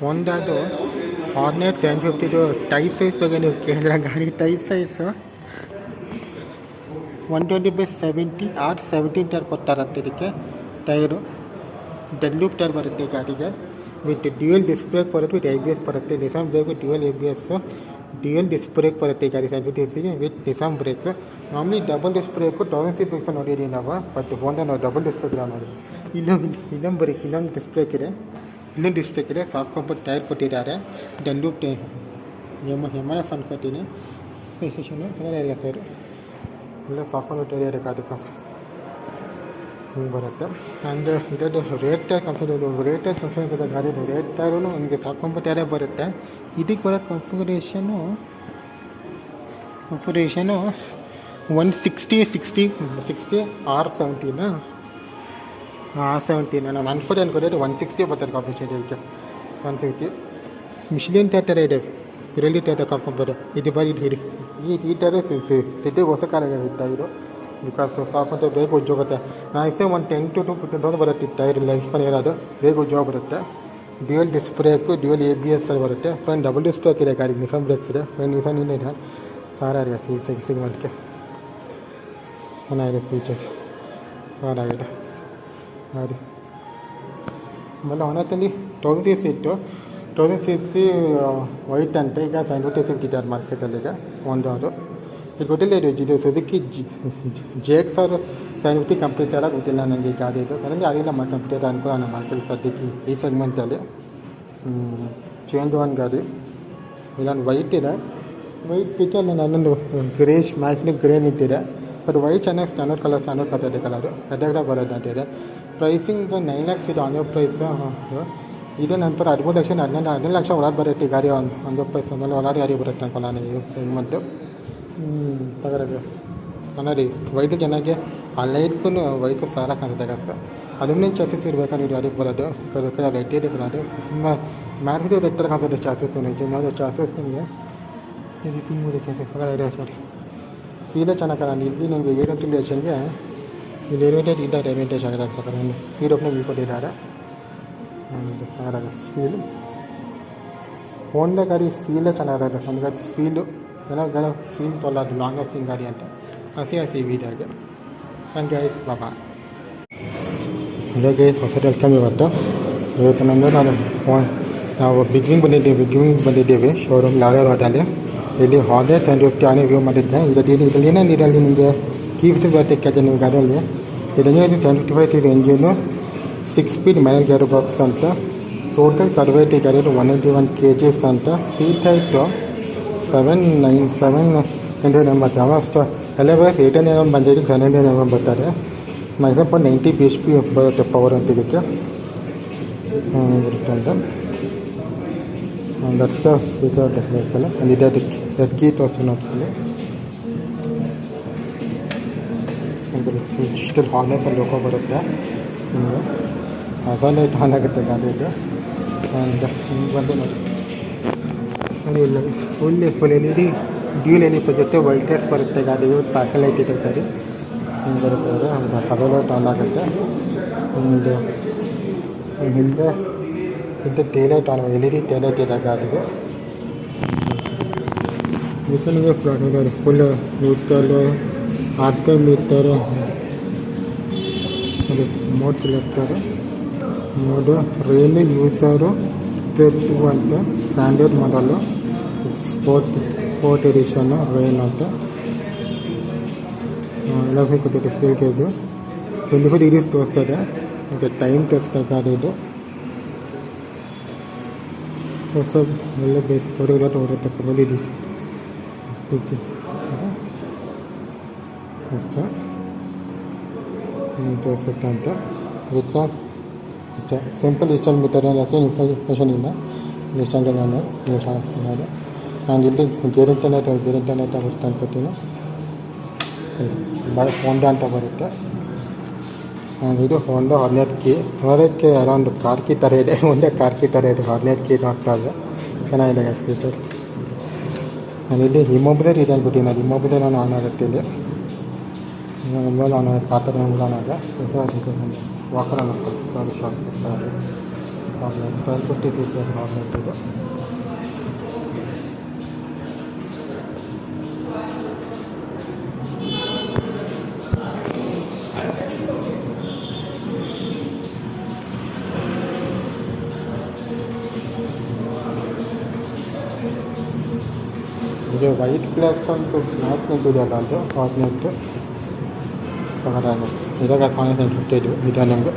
ಒಂದದು hornet 750 tyre size ಬಗ್ಗೆ ನೀವು ಕೇಳಿದ್ರೆ ಗಾಡಿ ಟೈರ್ ಸೈಜು 120/70 ಆರ್ 17 ಟೈರ್ ಕೊಡ್ತಾರಂತೆ. ಇದಕ್ಕೆ ಟೈರು ಡೆಡ್ ಲೂಪ್ ಟೈರ್ ಬರುತ್ತೆ ಗಾಡಿಗೆ. ವಿತ್ ಡ್ಯೂಯಲ್ ಡಿಸ್ಕ್ ಬ್ರೇಕ್ ಬರುತ್ತೆ, ವಿತ್ ABS ಬರುತ್ತೆ. Nissin brake dual ABS, dual disc brake ಬರುತ್ತೆ ಈ ಗಾಡಿ 750 ವಿತ್ ನಿಸಾನ್ ಬ್ರೇಕ್ಸ್. ಮಾಮೂಲಿ ಡಬಲ್ ಡಿಸ್ಕ್ ಬ್ರೇಕು 1000 ಬ್ರೇಕ್ಸ್ ನೋಡಿದ್ದೀವಿ ನಾವು, ಬಟ್ ಹೋಂಡಾ ನಾವು ಡಬಲ್ ಡಿಸ್ಕ್ ಬ್ರೇಕ್ ನೋಡಿ. ಇಲ್ಲೊಂದು ಬ್ರೇಕ್, ಇಲ್ಲೊಂದು ಡಿಸ್ಕ್ ಬ್ರೇಕ್ ಇದೆ, ಇಲ್ಲೊಂದು ಡಿಸ್ಕ್ ಬ್ರೇಕ್ ಇದೆ. ಸಾಫ್ಟ್ ಕಾಂಪೌಂಡ್ ಟೈರ್ ಕೊಟ್ಟಿದ್ದಾರೆ. ಡೆಡ್ ಲೂಪ್ MRF ಅನ್ಕೋತೀನಿ. ಚೆನ್ನಾಗಿದೆ ಸರ್, ಎಲ್ಲ ಸಾಫ್ಟ್ ಕಾಂಪೌಂಡ್ ಟೈರ್ ಇದೆ ಅದಕ್ಕೆ ಹಿಂಗೆ ಬರುತ್ತೆ. ಆ್ಯಂಡ್ ಇದರದ್ದು ರೇಟ್ ಟೈರ್ ಕಂಫರ್ಟ್ ಗಾಡಿ ರೇಟ್ ಟೈರು ನಿಮಗೆ ಸಾಫ್ಟ್ ಕಾಂಪೌಂಡ್ ಟೈರೇ ಬರುತ್ತೆ. ಇದಕ್ಕೆ ಬರೋ ಕಾನ್ಫಿಗರೇಷನು 160 R17 ನಾನು 140 ಅನ್ಕೋದ್ರೆ 160 ಬರ್ತಾರೆ ಕಾಂಪಿಟೇಷನ್. ಇದಕ್ಕೆ 150 ಮಿಶ್ಲಿನ್ ಟೈರ್ ಥರ ಇದೆ, ಇದರಲ್ಲಿ ಟೈರ್ ಕಾಂಪೌಂಡ್ ಇದು ಬರೀ ಈ ಟೈರ್ ಸಿಟಿಗೆ ಹೊಸ ಕಾಲಾಗಿದೆ ಟೈರು. ಬಿಕಾಸ್ ಸಾಕಂತ ಬೇಗ ಉಜ್ಜೋಗುತ್ತೆ. ನಾನು ಒಂದು 10 to 15 ಬರುತ್ತೆ ಟೈರ್ ಲೈಫ್ ಸ್ಪಾನ್ ಇರೋದು, ಬೇಗ ಉಜ್ಜೋಗ ಬರುತ್ತೆ. Dual disc brake, dual ABS ಅಲ್ಲಿ ಬರುತ್ತೆ. ಫ್ರೆಂಡ್ ಡಬಲ್ ಡಿಸ್ಕ್ ಬ್ರೇಕ್ ಇದೆ ಗಾಡಿ, ನಿಸಾನ್ ಬ್ರೇಕ್ಸ್ ಇದೆ. ಫ್ರೆಂಡ್ ನಿಸಾನ್ ಇದೆ ಸಾರಾಗಿದೆ ಸಿಗ್ಮೆಂಟ್ಗೆ ಚೆನ್ನಾಗಿದೆ ಫೀಚರ್ಸ್, ಸಾರಾಗಿದೆ ಗಾಡಿ. ಆಮೇಲೆ ಅವನತ್ತಲ್ಲಿ 1000cc ವೈಟ್ ಅಂತ ಈಗ 750 ಟೈರ್ ಮಾರ್ಕೆಟಲ್ಲಿ ಈಗ ಒಂದು ಅದು ಇದು ಗೊತ್ತಿಲ್ಲ. ಇದು ಸುಜುಕಿ JX-R 750 ಕಂಪ್ನಿ ಥರ ಗೊತ್ತಿಲ್ಲ ನನಗೆ ಈ ಗಾಡಿ. ಇದು ನನಗೆ ಅದಿಲ್ಲ ಕಂಪ್ನಿ ಥರ ಅನುಕೂಲ ನಮ್ಮ ಮಾರ್ಕೆಟ್ ಸದ್ಯಕ್ಕೆ ಈ ಸೆಗ್ಮೆಂಟಲ್ಲಿ. ಚೇಂಜ್ ಒನ್ ಗಾಡಿ ಇದೊಂದು ವೈಟ್ ಇದೆ. ವೈಟ್ ಪಿಚ್ಚರ್ ನನ್ನೊಂದು ಗ್ರೇಶ್ ಮ್ಯಾಟ್ನಿಕ್ ಗ್ರೇ ನಿಂತಿದೆ. ಬಟ್ ವೈಟ್ ಚೆನ್ನಾಗಿ ಸ್ಟ್ಯಾಂಡರ್ಡ್ ಕಲರ್ ಕಲರು ಅದಾಗ ಬರೋದು ಅಂತಿದೆ. ಪ್ರೈಸಿಂಗ್ 9 lakhs ಇದು ಆನ್ ಪ್ರೈಸ್. ಇದು ನಂತರ 13 ಲಕ್ಷ ಒಳಗೆ ಬರುತ್ತೆ ಈ ಗಾಡಿ. ಒಂದು ಪ್ರೈಸ್ ಆಮೇಲೆ ಒಳಗೆ ಗಾಡಿ ಬರುತ್ತೆ ಅನ್ಕೊಳ್ಳ ನಾನು ಈ ಸೆಗ್ಮೆಂಟು. ತಗೋರಿ ಚೆನ್ನಾಗಿ ವೈಟು ಚೆನ್ನಾಗಿ ಆ ಲೈಟ್ಗೂ ವೈಟು ಸಾಲ ಕಾಣುತ್ತೆ ಸರ್. ಅದನ್ನೇ ಚಾಸಸ್ ಇರಬೇಕಾದ್ರೆ ನೀವು ಗಾಡಿಗೆ ಬರೋದು ರೆಡ್ ಇದೆ ಬರೋದು ತುಂಬ ಮ್ಯಾರ್ಕೆಟ್ ಎತ್ತರ ಕಾಣ್ಸುತ್ತೆ ಚಾಸಸ್. ನಿಜವಾದ ಚಾಸಸ್ ನಿಮಗೆ ಇದು ಸಿಂಗಿದೆ ಚಾಸಸ್ ಫೀಲೇ ಚೆನ್ನಾಗಿ ಕಾಣ. ಇಲ್ಲಿ ನಿಮಗೆ ಏರೋಟಿಲೇಷನ್ಗೆ ಇಲ್ಲಿ ರೆಮಿಟೇಷನ್ ಆಗಿದೆ ಸರ್. ಸೀರೋಪ್ನ ಕೊಟ್ಟಿದ್ದಾರೆ. ಚೆನ್ನಾಗಿದೆ ಫೀಲ್. ಹೋಂಡಾ ಗಾಡಿ ಫೀಲೇ ಚೆನ್ನಾಗಿದೆ ನಮಗೆ. ಫೀಲ್ ತೊಗೊಳ್ಳೋದು ಲಾಂಗ್ ಲಾಸ್ಟಿಂಗ್ ಗಾಡಿ ಅಂತ ಹಸಿ ವೀಡಿಯೋಗೆ. ಥ್ಯಾಂಕ್ ಯು ಗೈಸ್, ಬಾಬಾ. ಅದೇ ಗೈಸ್ ಹೊಸ ವೆಲ್ಕಮ್. ಇವತ್ತು ನಾವು ಬಿಗ್ಗಿಂಗ್ ಬಂದಿದ್ದೇವೆ ಶೋರೂಮ್ ಲಾವರ್ ರೋಡಲ್ಲಿ. ಇಲ್ಲಿ ಹಾರ್ನೆಟ್ 750 ಆನೆ ವ್ಯೂ ಮಾಡಿದ್ದೆ. ಇದರಲ್ಲಿ ಏನೇನಿರಲ್ಲಿ ನಿಮಗೆ ಕೀ ಫೀಚರ್ಸ್ ಬರುತ್ತೆ ಕೆಜೆ ನಿಮ್ಮ ಗಾಡಿಯಲ್ಲಿ. ಇದರಲ್ಲಿ 755cc engine, 6 speed manual gear box ಅಂತ. ಟೋಟಲ್ ಸರ್ವೇಟಿ ಗಾಡಿ 181 kgs ಅಂತ. ಸೀಟ್ ಹೈಟು 780 ಅಷ್ಟು ಎಲ್ಲ ಬಸ್ 800 mm ಬಂದಿದ್ದು 700 mm ಬರ್ತಾರೆ. ಮ್ಯಾಕ್ಸಿಮಮ್ 90 bhp ಬರುತ್ತೆ ಪವರ್ ಅಂತ ಇದಕ್ಕೆ ಬರುತ್ತೆ ಅಂತ. That's the feature of vehicle. ಇದೆ ಅದಕ್ಕೆ ಕೀ ತೋರಿಸ್ತೀನಿ ನೋಡ್ತೀನಿ. ಡಿಜಿಟಲ್ ಹಾರ್ನೆಟಲ್ಲಿ ಲೋಕೋ ಬರುತ್ತೆ ನಿಮಗೆ. ಲೈಟ್ ಆನ್ ಆಗುತ್ತೆ ಗಾಡಿ ಇದು. ಆ್ಯಂಡ್ ಹಿಂಗೆ ಬಂದು ನೋಡಿ ಇಲ್ಲ ಫುಲ್ LED ಡ್ಯೂಲ್ LED ಜೊತೆ ವೈಟ್ ಲೈಟ್ಸ್ ಬರುತ್ತೆ ಗಾಡಿ. ಪ್ಯಾಕಲ್ ಲೈಟ್ ಇದೆ ಗಾಡಿ ಹಿಂಗೆ ಬರುತ್ತೆ. ಅದು ಲೈಟ್ ಆನ್ ಆಗುತ್ತೆ. ಒಂದು ಹಿಂದೆ ಟೇಲೈಟ್ ಆನ್ LED ಟೇಲೈಟ್ ಇದೆ ಗಾಡಿಗೆ. ನಿಮಗೆ ಫ್ಲಾಟ್ ಫುಲ್ ಮೀಟರು ಆರ್ಪೆ ಮೀಟರು ಅದು ಮೋಡ್ ಸೆಲೆಕ್ಟರು ಮೋಡು ರೇಲ್ ಯೂಸರು 2 ಅಂತ ಸ್ಟ್ಯಾಂಡರ್ಡ್ ಮಾಡಲು. ಸ್ಪೋರ್ಟ್ ಎಡಿಷನ್ನು ರೈನ್ ಅಂತ ಎಲ್ಲ ಗೊತ್ತಿದೆ. ಫ್ಯೂಲ್ ಗೇಜು 24 degrees ತೋರಿಸ್ತದೆ. ಮತ್ತು ಟೈಮ್ ತೋರಿಸ್ತಾ ಇದು ಹೊಸ ಒಳ್ಳೆ ಬೇಸ್ ಫೋಟೋಗ್ರಾಫ್ ಹೊಡುತ್ತೆ ಬಂದಿದ್ದು ಅಷ್ಟ ತೋರಿಸುತ್ತೆ ಅಂತ. ಅಷ್ಟೇ ಸಿಂಪಲ್ ಇನ್ಸ್ಟಾಲ್ ಮೆಥಡ್ ಅಷ್ಟೇ, ಇನ್ಫಾರ್ಮೇಷನ್ ಇಲ್ಲ. ಇನ್ಸ್ಟಾಲ್ ನಾನು ಇಲ್ಲಿ ಗೇರಂಟೆನೆಟ್ ಬರ್ತಾ ಅನ್ಕೋತೀನಿ. ಹೋಂಡಾ ಅಂತ ಬರುತ್ತೆ. ಇದು ಹೋಂಡಾ ಹೊರಕ್ಕೆ ಅರೌಂಡ್ ಕಾರ್ಕಿ ಥರ ಇದೆ. ಒಂದೇ ಕಾರ್ಕಿ ಥರ ಇದೆ. 14 ಆಗ್ತಾ ಇದೆ. ಚೆನ್ನಾಗಿದೆ ಫೀಚರ್. ನಾನಿಲ್ಲಿ ಇಮೋಬಿಲರ್ ಇದೆ ಅಂದ್ಬಿಟ್ಟು ನಾನು ಇಮೋಬಿಲರ್ ಆನ್ ಆಗುತ್ತೆ. ಇಲ್ಲಿ ಆನ್ ಆಗುತ್ತೆ. ಆ ಥರ ಆನ್ ಆಗ ವಾಕರ್ ಹಾರ್ನೆಟ್ 750 cc ಹಾರ್ನೆಟ್ ಇದು. ಇದು ವೈಟ್ ಪ್ಲಸ್ ಒಂದು ನಾಲ್ಕು ನಿಂತಿದೆಯಲ್ಲ ಅದು ಹಾರ್ನೆಟ್ ಇವಾಗ 750 ಇದು ನಿಮಗೆ